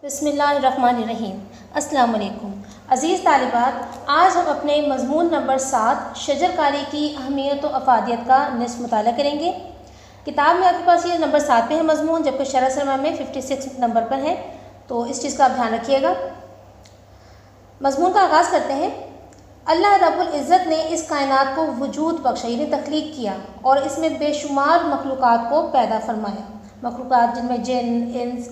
بسم اللہ الرحمن الرحیم۔ السلام علیکم عزیز طالبات، آج ہم اپنے مضمون نمبر 7 شجر کاری کی اہمیت و افادیت کا نصف مطالعہ کریں گے۔ کتاب میں آپ کے پاس یہ نمبر 7 پہ ہے مضمون، جبکہ شرح سرما میں 56 نمبر پر ہے، تو اس چیز کا آپ دھیان رکھیے گا۔ مضمون کا آغاز کرتے ہیں۔ اللہ رب العزت نے اس کائنات کو وجود بخشا، یعنی تخلیق کیا، اور اس میں بے شمار مخلوقات کو پیدا فرمایا۔ مخلوقات جن میں جن، انس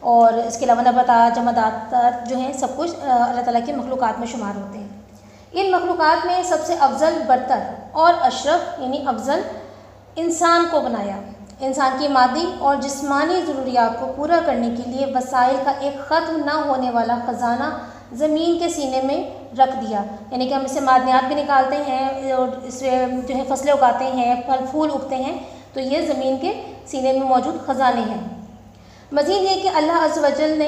اور اس کے علاوہ نباتات، جمادات جو ہیں، سب کچھ اللہ تعالیٰ کی مخلوقات میں شمار ہوتے ہیں۔ ان مخلوقات میں سب سے افضل، برتر اور اشرف یعنی افضل انسان کو بنایا۔ انسان کی مادی اور جسمانی ضروریات کو پورا کرنے کے لیے وسائل کا ایک ختم نہ ہونے والا خزانہ زمین کے سینے میں رکھ دیا، یعنی کہ ہم اس سے معدنیات بھی نکالتے ہیں اور اس سے جو ہے فصلیں اگاتے ہیں، پھل پھول اگتے ہیں، تو یہ زمین کے سینے میں موجود خزانے ہیں۔ مزید یہ کہ اللہ عز و جل نے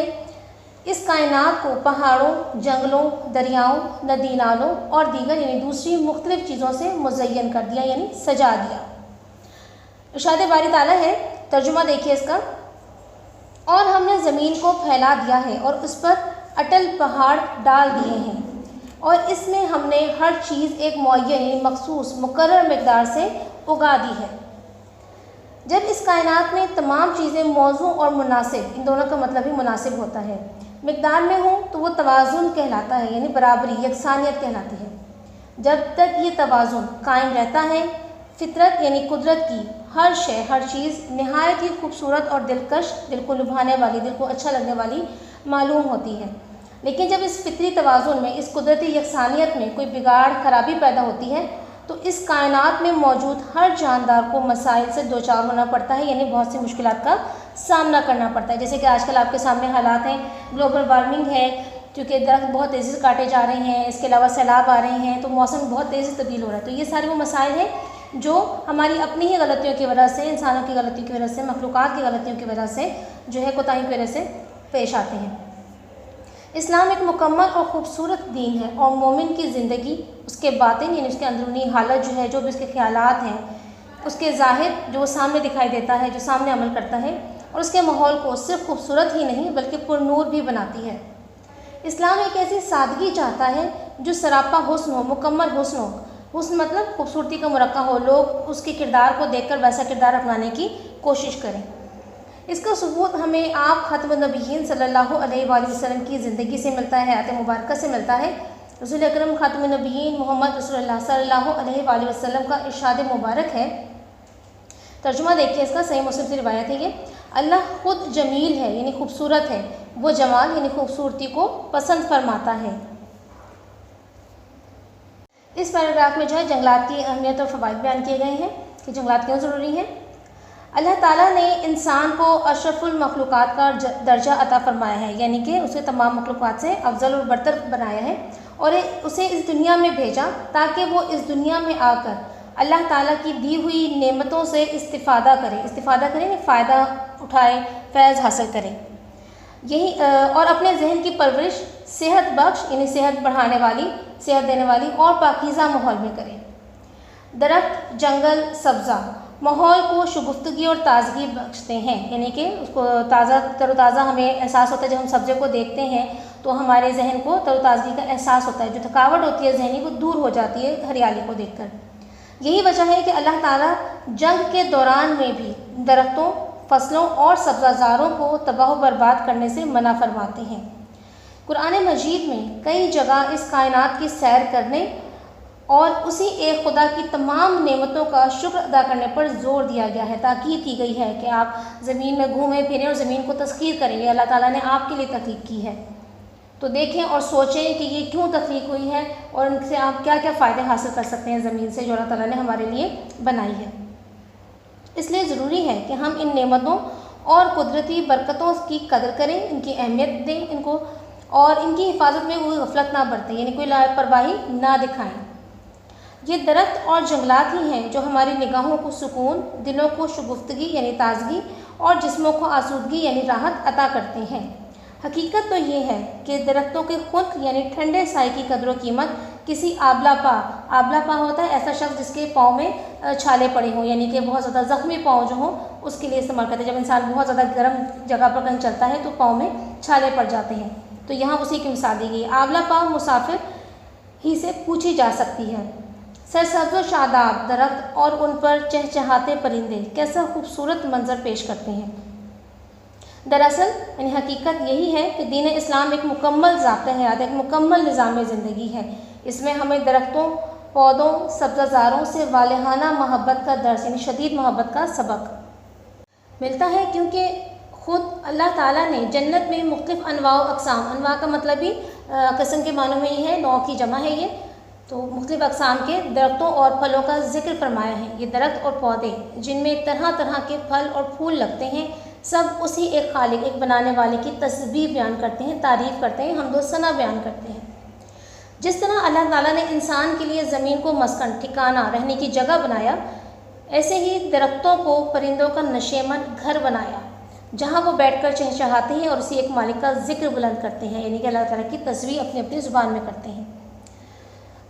اس کائنات کو پہاڑوں، جنگلوں، دریاؤں، ندی نالوں اور دیگر یعنی دوسری مختلف چیزوں سے مزین کر دیا، یعنی سجا دیا۔ ارشاد باری تعالیٰ ہے، ترجمہ دیکھیے اس کا۔ اور ہم نے زمین کو پھیلا دیا ہے اور اس پر اٹل پہاڑ ڈال دیے ہیں، اور اس میں ہم نے ہر چیز ایک معین یعنی مخصوص مقرر مقدار سے اگا دی ہے۔ جب اس کائنات میں تمام چیزیں موزوں اور مناسب، ان دونوں کا مطلب ہی مناسب ہوتا ہے، مقدار میں ہوں تو وہ توازن کہلاتا ہے، یعنی برابری، یکسانیت کہلاتی ہے۔ جب تک یہ توازن قائم رہتا ہے، فطرت یعنی قدرت کی ہر شے، ہر چیز نہایت ہی خوبصورت اور دلکش، دل کو لبھانے والی، دل کو اچھا لگنے والی معلوم ہوتی ہے۔ لیکن جب اس فطری توازن میں، اس قدرتی یکسانیت میں کوئی بگاڑ، خرابی پیدا ہوتی ہے، تو اس کائنات میں موجود ہر جاندار کو مسائل سے دوچار ہونا پڑتا ہے، یعنی بہت سی مشکلات کا سامنا کرنا پڑتا ہے۔ جیسے کہ آج کل آپ کے سامنے حالات ہیں، گلوبل وارمنگ ہے، کیونکہ درخت بہت تیزی سے کاٹے جا رہے ہیں، اس کے علاوہ سیلاب آ رہے ہیں، تو موسم بہت تیزی سے تبدیل ہو رہا ہے۔ تو یہ سارے وہ مسائل ہیں جو ہماری اپنی ہی غلطیوں کی وجہ سے، انسانوں کی غلطیوں کی وجہ سے، مخلوقات کی غلطیوں کی وجہ سے جو ہے کوتاہیوں کی وجہ سے پیش آتے ہیں۔ اسلام ایک مکمل اور خوبصورت دین ہے، اور مومن کی زندگی، اس کے باطن یعنی اس کے اندرونی حالت جو ہے، جو بھی اس کے خیالات ہیں، اس کے ظاہر جو سامنے دکھائی دیتا ہے، جو سامنے عمل کرتا ہے، اور اس کے ماحول کو صرف خوبصورت ہی نہیں بلکہ پر نور بھی بناتی ہے۔ اسلام ایک ایسی سادگی چاہتا ہے جو سراپا حسن ہو، مکمل حسن ہو۔ حسن مطلب خوبصورتی کا مرقع ہو، لوگ اس کے کردار کو دیکھ کر ویسا کردار اپنانے کی کوشش کریں۔ اس کا ثبوت ہمیں آپ خاتم النبیین صلی اللہ علیہ وآلہ وسلم کی زندگی سے ملتا ہے، حیات مبارکہ سے ملتا ہے۔ رسول اکرم خاتم النبیین محمد رسول اللہ صلی اللہ علیہ وآلہ وسلم کا ارشاد مبارک ہے، ترجمہ دیکھیے اس کا، صحیح مسلم سے روایت ہے یہ۔ اللہ خود جمیل ہے یعنی خوبصورت ہے، وہ جمال یعنی خوبصورتی کو پسند فرماتا ہے۔ اس پیراگراف میں جو ہے جنگلات کی اہمیت اور فوائد بیان کیے گئے ہیں کہ جنگلات کیوں ضروری ہیں۔ اللہ تعالیٰ نے انسان کو اشرف المخلوقات کا درجہ عطا فرمایا ہے، یعنی کہ اسے تمام مخلوقات سے افضل اور برتر بنایا ہے، اور اسے اس دنیا میں بھیجا تاکہ وہ اس دنیا میں آ کر اللہ تعالیٰ کی دی ہوئی نعمتوں سے استفادہ کریں، فائدہ اٹھائے، فیض حاصل کریں، یہی اور اپنے ذہن کی پرورش صحت بخش یعنی صحت بڑھانے والی، صحت دینے والی اور پاکیزہ ماحول میں کریں۔ درخت، جنگل، سبزہ ماحول کو شگفتگی اور تازگی بخشتے ہیں، یعنی کہ اس کو تر و تازہ ہمیں احساس ہوتا ہے۔ جب ہم سبزے کو دیکھتے ہیں تو ہمارے ذہن کو تر و تازگی کا احساس ہوتا ہے، جو تھکاوٹ ہوتی ہے ذہنی وہ دور ہو جاتی ہے ہریالی کو دیکھ کر۔ یہی وجہ ہے کہ اللہ تعالیٰ جنگ کے دوران میں بھی درختوں، فصلوں اور سبزہ زاروں کو تباہ و برباد کرنے سے منع فرماتے ہیں۔ قرآن مجید میں کئی جگہ اس کائنات کی سیر کرنے اور اسی ایک خدا کی تمام نعمتوں کا شکر ادا کرنے پر زور دیا گیا ہے، تاکید کی گئی ہے کہ آپ زمین میں گھومیں پھریں اور زمین کو تسخیر کریں، یہ اللہ تعالیٰ نے آپ کے لیے تخلیق کی ہے۔ تو دیکھیں اور سوچیں کہ یہ کیوں تخلیق ہوئی ہے اور ان سے آپ کیا کیا فائدے حاصل کر سکتے ہیں زمین سے، جو اللہ تعالیٰ نے ہمارے لیے بنائی ہے۔ اس لیے ضروری ہے کہ ہم ان نعمتوں اور قدرتی برکتوں کی قدر کریں، ان کی اہمیت دیں ان کو، اور ان کی حفاظت میں کوئی غفلت نہ برتیں، یعنی کوئی لاپرواہی نہ دکھائیں۔ یہ درخت اور جنگلات ہی ہیں جو ہماری نگاہوں کو سکون، دلوں کو شگفتگی یعنی تازگی اور جسموں کو آسودگی یعنی راحت عطا کرتے ہیں۔ حقیقت تو یہ ہے کہ درختوں کے خنک یعنی ٹھنڈے سائے کی قدر و قیمت کسی آبلا پا ہوتا ہے ایسا شخص جس کے پاؤں میں چھالے پڑے ہوں، یعنی کہ بہت زیادہ زخمی پاؤں جو ہوں اس کے لیے استعمال کرتے ہیں۔ جب انسان بہت زیادہ گرم جگہ پر کہیں چلتا ہے تو پاؤں میں چھالے پڑ جاتے ہیں، تو یہاں اسی کی مثال دی گئی۔ آبلا پا مسافر ہی سے پوچھی جا سکتی ہے۔ سرسبز و شاداب درخت اور ان پر چہچہاتے پرندے کیسا خوبصورت منظر پیش کرتے ہیں۔ دراصل یعنی حقیقت یہی ہے کہ دین اسلام ایک مکمل ضابطۂ حیات، ایک مکمل نظام زندگی ہے۔ اس میں ہمیں درختوں، پودوں، سبزہ زاروں سے والہانہ محبت کا درس یعنی شدید محبت کا سبق ملتا ہے، کیونکہ خود اللہ تعالیٰ نے جنت میں مختلف انواع و اقسام، انواع کا مطلب ہی قسم کے معنوں میں یہ ہے، نوع کی جمع ہے یہ، تو مختلف اقسام کے درختوں اور پھلوں کا ذکر فرمایا ہے۔ یہ درخت اور پودے جن میں طرح طرح کے پھل اور پھول لگتے ہیں، سب اسی ایک خالق، ایک بنانے والے کی تسبیح بیان کرتے ہیں، تعریف کرتے ہیں، حمد و ثنا بیان کرتے ہیں۔ جس طرح اللہ تعالیٰ نے انسان کے لیے زمین کو مسکن، ٹھکانہ، رہنے کی جگہ بنایا، ایسے ہی درختوں کو پرندوں کا نشیمن گھر بنایا، جہاں وہ بیٹھ کر چہچہاتے ہیں اور اسی ایک مالک کا ذکر بلند کرتے ہیں، یعنی کہ اللہ تعالیٰ کی تسبیح اپنی اپنی زبان میں کرتے ہیں۔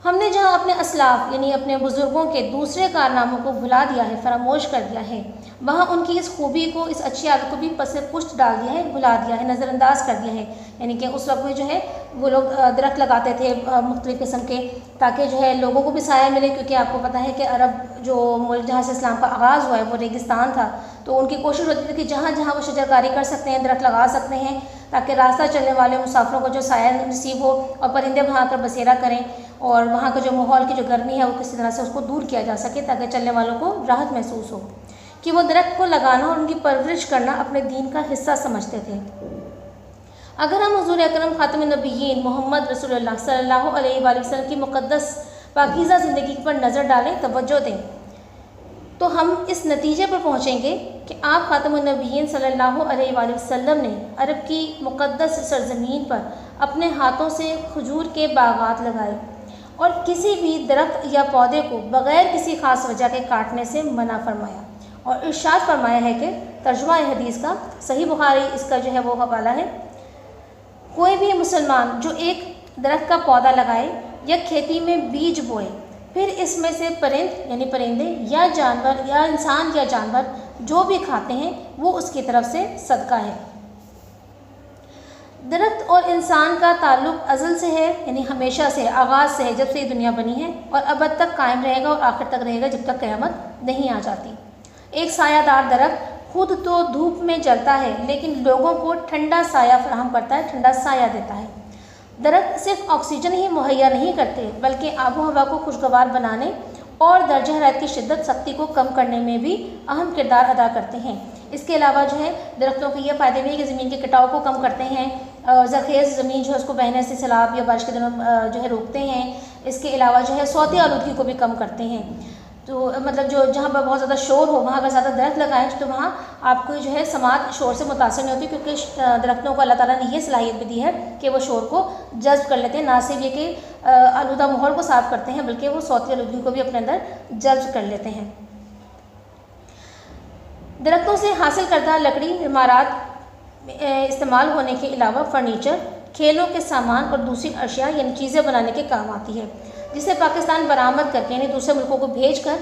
ہم نے جہاں اپنے اسلاف یعنی اپنے بزرگوں کے دوسرے کارناموں کو بھلا دیا ہے، فراموش کر دیا ہے، وہاں ان کی اس خوبی کو، اس اچھی عادت کو بھی پس پشت ڈال دیا ہے، بھلا دیا ہے، نظر انداز کر دیا ہے۔ یعنی کہ اس وقت میں جو ہے وہ لوگ درخت لگاتے تھے مختلف قسم کے، تاکہ جو ہے لوگوں کو بھی سایہ ملے، کیونکہ آپ کو پتہ ہے کہ عرب جو ملک جہاں سے اسلام کا آغاز ہوا ہے وہ ریگستان تھا، تو ان کی کوشش ہوتی تھی کہ جہاں جہاں وہ شجر کاری کر سکتے ہیں، درخت لگا سکتے ہیں، تاکہ راستہ چلنے والے مسافروں کو جو سایہ نصیب ہو اور پرندے وہاں کر بسیرا کریں، اور وہاں کا جو ماحول کی جو گرمی ہے وہ کسی طرح سے اس کو دور کیا جا سکے، تاکہ چلنے والوں کو راحت محسوس ہو، کہ وہ درخت کو لگانا اور ان کی پرورش کرنا اپنے دین کا حصہ سمجھتے تھے۔ اگر ہم حضور اکرم خاتم النبیین محمد رسول اللہ صلی اللہ علیہ وآلہ وسلم کی مقدس پاکیزہ زندگی پر نظر ڈالیں، توجہ دیں، تو ہم اس نتیجے پر پہنچیں گے کہ آپ خاتم النبیین صلی اللہ علیہ وآلہ وسلم نے عرب کی مقدس سرزمین پر اپنے ہاتھوں سے کھجور کے باغات لگائے، اور کسی بھی درخت یا پودے کو بغیر کسی خاص وجہ کے کاٹنے سے منع فرمایا، اور ارشاد فرمایا ہے کہ ترجمہ حدیث کا، صحیح بخاری اس کا جو ہے وہ حوالہ ہے، کوئی بھی مسلمان جو ایک درخت کا پودا لگائے یا کھیتی میں بیج بوئے، پھر اس میں سے یعنی پرندے یا جانور یا انسان یا جانور جو بھی کھاتے ہیں، وہ اس کی طرف سے صدقہ ہے۔ درخت اور انسان کا تعلق ازل سے ہے، یعنی ہمیشہ سے، آغاز سے ہے، جب سے یہ دنیا بنی ہے، اور ابد تک قائم رہے گا اور آخر تک رہے گا، جب تک قیامت نہیں آ جاتی۔ ایک سایہ دار درخت خود تو دھوپ میں جلتا ہے، لیکن لوگوں کو ٹھنڈا سایہ فراہم کرتا ہے، ٹھنڈا سایہ دیتا ہے۔ درخت صرف آکسیجن ہی مہیا نہیں کرتے، بلکہ آب و ہوا کو خوشگوار بنانے اور درجہ حرارت کی شدت سختی کو کم کرنے میں بھی اہم کردار ادا کرتے ہیں۔ اس کے علاوہ جو ہے درختوں کے یہ فائدے بھی ہیں کہ زمین کے کٹاؤ کو کم کرتے ہیں، زرخیز زمین جو ہے اس کو بہنے سے سیلاب یا بارش کے دنوں جو ہے روکتے ہیں۔ اس کے علاوہ جو ہے صوتی آلودگی کو بھی کم کرتے ہیں۔ تو مطلب جو جہاں پر بہت زیادہ شور ہو وہاں اگر زیادہ درخت لگائیں تو وہاں آپ کو جو ہے سماعت شور سے متاثر نہیں ہوتی، کیونکہ درختوں کو اللہ تعالیٰ نے یہ صلاحیت بھی دی ہے کہ وہ شور کو جذب کر لیتے ہیں، نہ صرف یہ کہ آلودہ ماحول کو صاف کرتے ہیں بلکہ وہ صوتی آلودگی کو بھی اپنے اندر جذب کر لیتے ہیں۔ درختوں سے حاصل کردہ لکڑی عمارات استعمال ہونے کے علاوہ فرنیچر، کھیلوں کے سامان اور دوسری اشیاء یعنی چیزیں بنانے کے کام آتی ہے، جسے پاکستان برآمد کر کے یعنی دوسرے ملکوں کو بھیج کر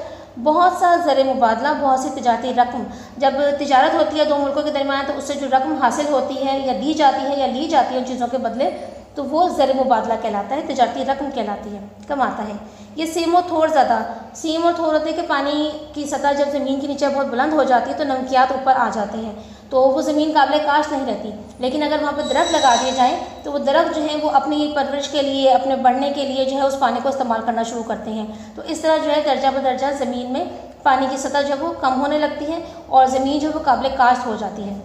بہت سا زر مبادلہ، بہت سی تجارتی رقم، جب تجارت ہوتی ہے دو ملکوں کے درمیان تو اس سے جو رقم حاصل ہوتی ہے یا دی جاتی ہے یا لی جاتی ہے ان چیزوں کے بدلے، تو وہ زر مبادلہ کہلاتا ہے، تجارتی رقم کہلاتی ہے، کماتا ہے۔ یہ سیم و تھور زدہ، سیم اور تھور ہوتے ہیں کہ پانی کی سطح جب زمین کے نیچے بہت بلند ہو جاتی ہے تو نمکیات اوپر آ جاتے ہیں، تو وہ زمین قابل کاشت نہیں رہتی، لیکن اگر وہاں پہ درخت لگا دیے جائیں تو وہ درخت جو ہیں وہ اپنی پرورش کے لیے، اپنے بڑھنے کے لیے جو ہے اس پانی کو استعمال کرنا شروع کرتے ہیں، تو اس طرح جو ہے درجہ بدرجہ زمین میں پانی کی سطح جو ہے وہ کم ہونے لگتی ہے اور زمین جو ہے وہ قابل کاشت ہو جاتی ہے۔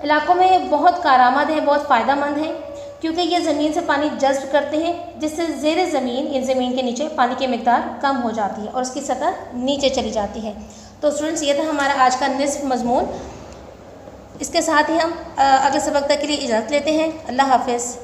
علاقوں میں بہت کارآمد ہیں، بہت فائدہ مند ہیں، کیونکہ یہ زمین سے پانی جذب کرتے ہیں، جس سے زیر زمین ان زمین کے نیچے پانی کی مقدار کم ہو جاتی ہے اور اس کی سطح نیچے چلی جاتی ہے۔ تو اسٹوڈنٹس یہ تھا ہمارا آج کا نصف مضمون، اس کے ساتھ ہی ہم اگلے سبق تک کے لیے اجازت لیتے ہیں۔ اللہ حافظ۔